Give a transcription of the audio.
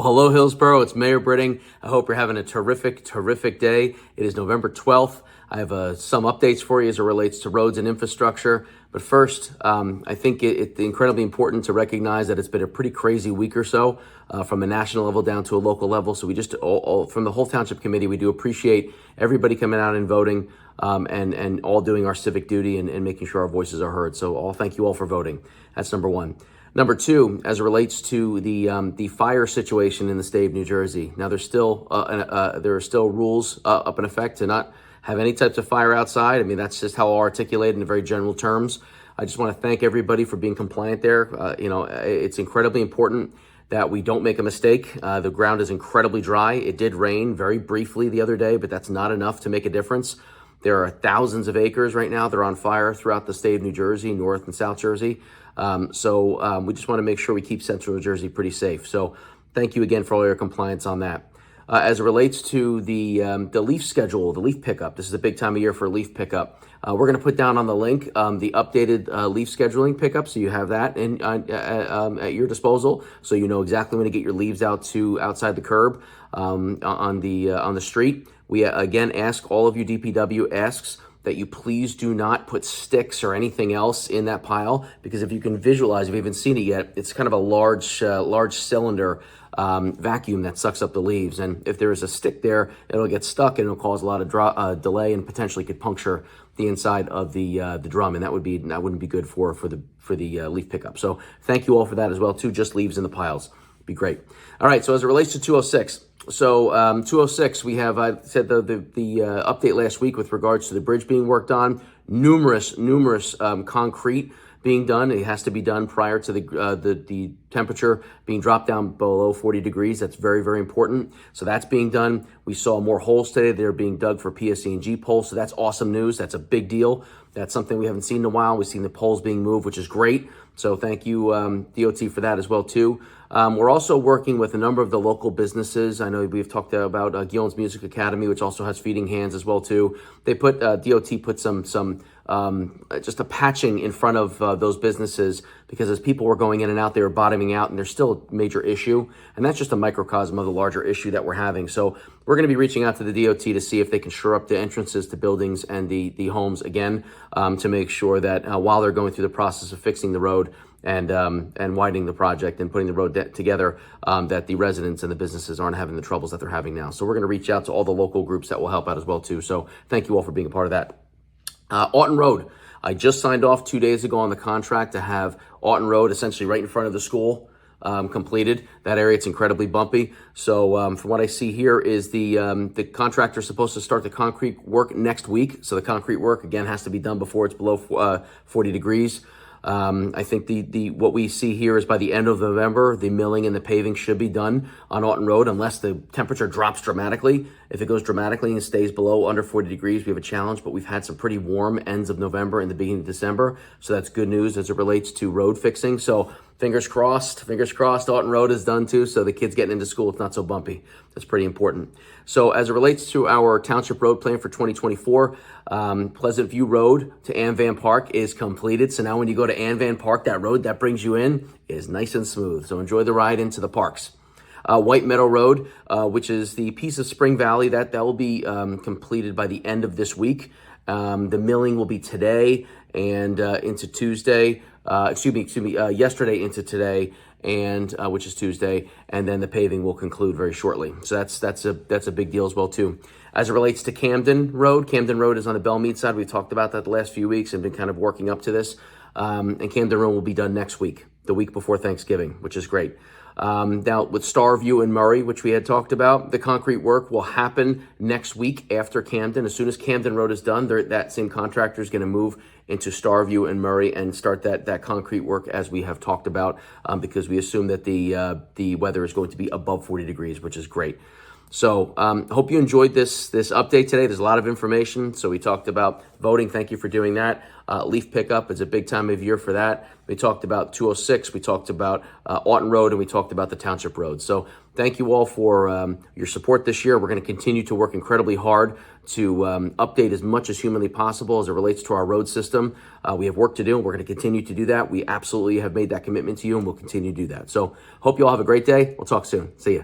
Well, hello, Hillsborough. It's Mayor Britting. I hope you're having a terrific, terrific day. It is November 12th. I have some updates for you as it relates to roads and infrastructure. But first, I think it's incredibly important to recognize that it's been a pretty crazy week or so from a national level down to a local level. So we just, from the whole Township Committee, we do appreciate everybody coming out and voting and all doing our civic duty and making sure our voices are heard. So thank you all for voting. That's number one. Number two, as it relates to the fire situation in the state of New Jersey. Now, there are still rules up in effect to not have any types of fire outside. I mean, that's just how I'll articulate in very general terms. I just want to thank everybody for being compliant there. It's incredibly important that we don't make a mistake. The ground is incredibly dry. It did rain very briefly the other day, but that's not enough to make a difference. There are thousands of acres right now that are on fire throughout the state of New Jersey, North and South Jersey. So we just want to make sure we keep Central New Jersey pretty safe. So thank you again for all your compliance on that. As it relates to the leaf schedule, the leaf pickup, this is a big time of year for leaf pickup. We're going to put down on the link the updated leaf scheduling pickup, so you have that at your disposal, so you know exactly when to get your leaves out to outside the curb on the street. We again ask all of you DPW asks that you please do not put sticks or anything else in that pile, because if you can visualize, if you haven't seen it yet, it's kind of a large cylinder vacuum that sucks up the leaves. And if there is a stick there, it'll get stuck and it'll cause a lot of delay and potentially could puncture the inside of the drum. And that wouldn't be good for the leaf pickup. So thank you all for that as well too. Just leaves in the piles. Be great. All right. So as it relates to 206, so 206, we have, I said the update last week with regards to the bridge being worked on, numerous concrete being done. It has to be done prior to the temperature being dropped down below 40 degrees. That's very, very important. So that's being done. We saw more holes today. They're being dug for PSE&G poles. So that's awesome news. That's a big deal. That's something we haven't seen in a while. We've seen the poles being moved, which is great. So thank you, DOT, for that as well, too. We're also working with a number of the local businesses. I know we've talked about Guillaume's Music Academy, which also has feeding hands as well, too. They put, DOT put some just a patching in front of those businesses, because as people were going in and out, they were bottoming out, and there's still a major issue. And that's just a microcosm of the larger issue that we're having. So we're going to be reaching out to the DOT to see if they can shore up the entrances to buildings and the homes again, to make sure that while they're going through the process of fixing the road and widening the project and putting the road together, that the residents and the businesses aren't having the troubles that they're having now. So we're going to reach out to all the local groups that will help out as well, too. So thank you all for being a part of that. Aon Road. I just signed off 2 days ago on the contract to have Aon Road essentially right in front of the school completed. That area, it's incredibly bumpy. So from what I see here is the contractor is supposed to start the concrete work next week. So the concrete work, again, has to be done before it's below 40 degrees. I think what we see here is by the end of November, the milling and the paving should be done on Aon Road, unless the temperature drops dramatically. If it goes dramatically and stays below under 40 degrees, we have a challenge, but we've had some pretty warm ends of November and the beginning of December. So that's good news as it relates to road fixing. So fingers crossed, Aon Road is done too. So the kids getting into school, it's not so bumpy. That's pretty important. So as it relates to our township road plan for 2024, Pleasant View Road to Anvan Park is completed. So now when you go to Anvan Park, that road that brings you in is nice and smooth. So enjoy the ride into the parks. White Meadow Road, which is the piece of Spring Valley, that will be completed by the end of this week. The milling will be today and into Tuesday. Yesterday into today, and which is Tuesday, and then the paving will conclude very shortly. So that's a big deal as well too. As it relates to Camden Road is on the Belmead side. We've talked about that the last few weeks and been kind of working up to this. And Camden Road will be done next week, the week before Thanksgiving, which is great. Now with Starview and Murray, which we had talked about, the concrete work will happen next week after Camden. As soon as Camden Road is done, that same contractor is going to move into Starview and Murray and start that concrete work as we have talked about, because we assume that the weather is going to be above 40 degrees, which is great. So hope you enjoyed this update today. There's a lot of information. So we talked about voting. Thank you for doing that. Leaf pickup is a big time of year for that. We talked about 206. We talked about Aon Road, and we talked about the township roads. So thank you all for your support this year. We're going to continue to work incredibly hard to update as much as humanly possible as it relates to our road system. We have work to do, and we're going to continue to do that. We absolutely have made that commitment to you, and we'll continue to do that. So hope you all have a great day. We'll talk soon. See ya.